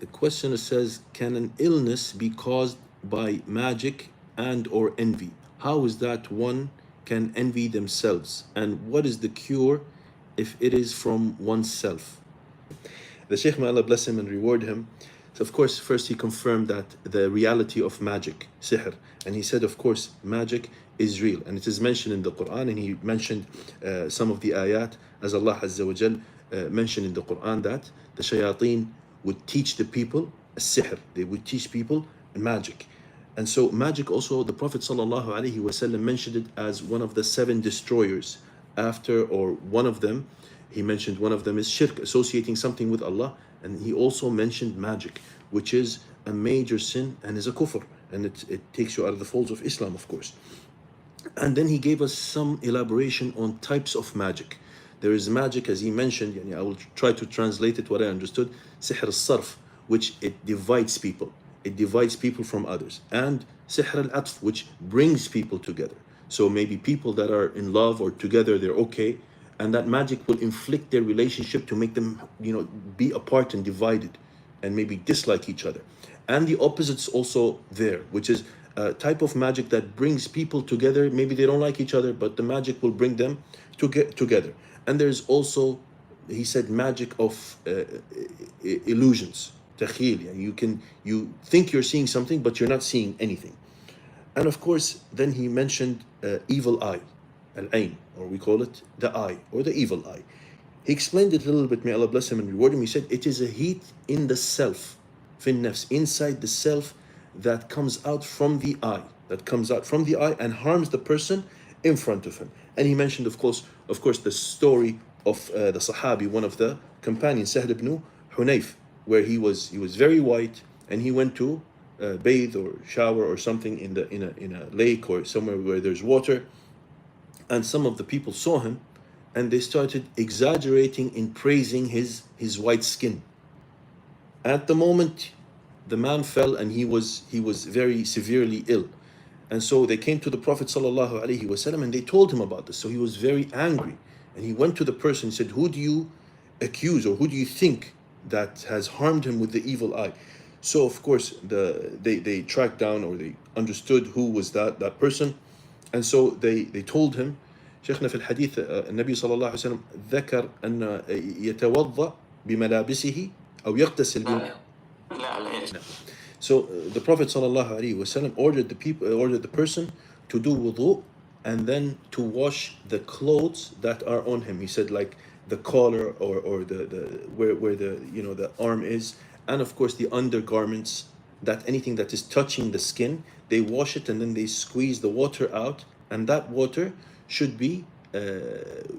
The questioner says, can an illness be caused by magic and or envy? How is that one can envy themselves? And what is the cure if it is from oneself? The Shaykh, may Allah bless him and reward him. So of course, first he confirmed that the reality of magic, sihr, and he said, of course, magic is real, and it is mentioned in the Quran, and he mentioned some of the ayat, as Allah Azza wa Jal mentioned in the Quran, that the shayateen would teach the people sihr, they would teach people magic. And so magic also, the Prophet sallallahu alaihi wasallam mentioned it as one of the 7 destroyers after, or one of them, he mentioned one of them is shirk, associating something with Allah, and he also mentioned magic, which is a major sin and is a kufr, and it takes you out of the folds of Islam, of course. And then he gave us some elaboration on types of magic. There is magic, as he mentioned, I will try to translate it what I understood, sihr al-sarf, which it divides people. It divides people from others. And sihr al-atf, which brings people together. So maybe people that are in love or together, they're okay, and that magic will inflict their relationship to make them, be apart and divided, and maybe dislike each other. And the opposite's also there, which is a type of magic that brings people together. Maybe they don't like each other, but the magic will bring them to get together. And there's also, he said, magic of illusions, takhil. You think you're seeing something, but you're not seeing anything. And of course, then he mentioned evil eye, al-ain, or we call it the eye, or the evil eye. He explained it a little bit, may Allah bless him and reward him. He said, it is a heat in the self, fin nafs, inside the self, that comes out from the eye, and harms the person in front of him. And he mentioned, of course, the story of the Sahabi, one of the companions, Sahl ibn Hunayf, where he was very white, and he went to bathe or shower or something in a lake or somewhere where there's water, and some of the people saw him, and they started exaggerating in praising his white skin. At the moment, the man fell, and he was very severely ill. And so they came to the Prophet sallallahu alaihi wasallam, and they told him about this. So he was very angry, and he went to the person and said, who do you accuse, or who do you think that has harmed him with the evil eye? So of course they tracked down, or they understood who was that person. And so they told him, شيخنا في الحديث النبي صلى الله عليه وسلم ذكر أن يتوضأ بملابسه أو يغتسل. So the Prophet sallallahu alaihi wasallam ordered the person to do wudu, and then to wash the clothes that are on him. He said, like the collar, or the where the arm is, and of course the undergarments, that anything that is touching the skin, they wash it, and then they squeeze the water out, and that water should be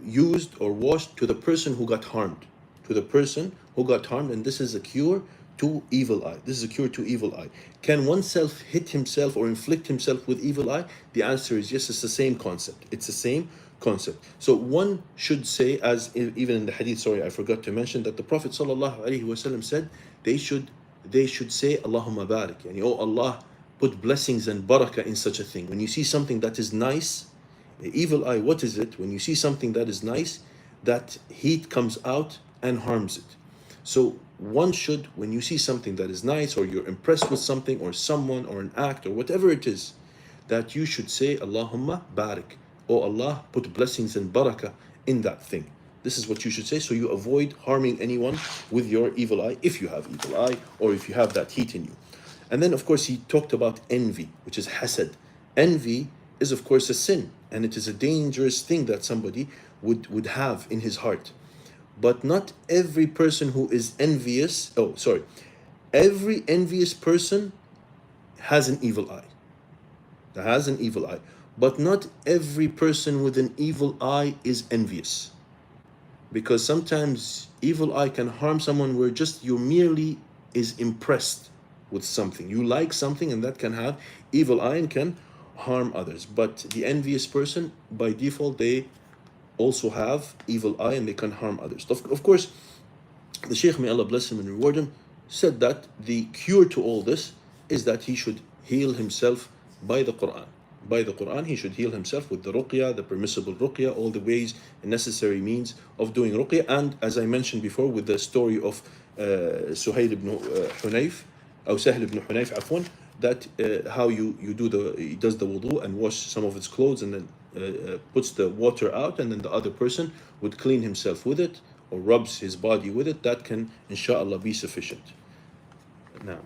used or washed to the person who got harmed, and this is a cure to evil eye. Can oneself hit himself or inflict himself with evil eye? The answer is yes. It's the same concept. So one should say, as even in the hadith, sorry, I forgot to mention, that the Prophet ﷺ said they should say Allahumma barik, oh Allah, put blessings and barakah in such a thing. When you see something that is nice, the evil eye, what is it? When you see something that is nice, that heat comes out and harms it. So one should, when you see something that is nice, or you're impressed with something or someone or an act or whatever it is, that you should say Allahumma barik, oh Allah, put blessings and barakah in that thing. This is what you should say, so you avoid harming anyone with your evil eye, if you have evil eye, or if you have that heat in you. And then of course he talked about envy, which is hasad. Envy is of course a sin, and it is a dangerous thing that somebody would have in his heart. But not every person who is envious, every envious person has an evil eye. But not every person with an evil eye is envious. Because sometimes evil eye can harm someone where just you merely is impressed with something. You like something, and that can have evil eye and can harm others. But the envious person, by default, they also have evil eye, and they can harm others. Of course, the Shaykh, may Allah bless him and reward him, said that the cure to all this is that he should heal himself by the Quran. by the Quran, he should heal himself with the ruqya, the permissible ruqya, all the ways and necessary means of doing ruqya. And as I mentioned before, with the story of Suhail ibn Hunayf, or Sahl ibn Hunayf, afwan, that how you do he does the wudu and wash some of his clothes and then puts the water out, and then the other person would clean himself with it or rubs his body with it. That can, inshallah, be sufficient. Now.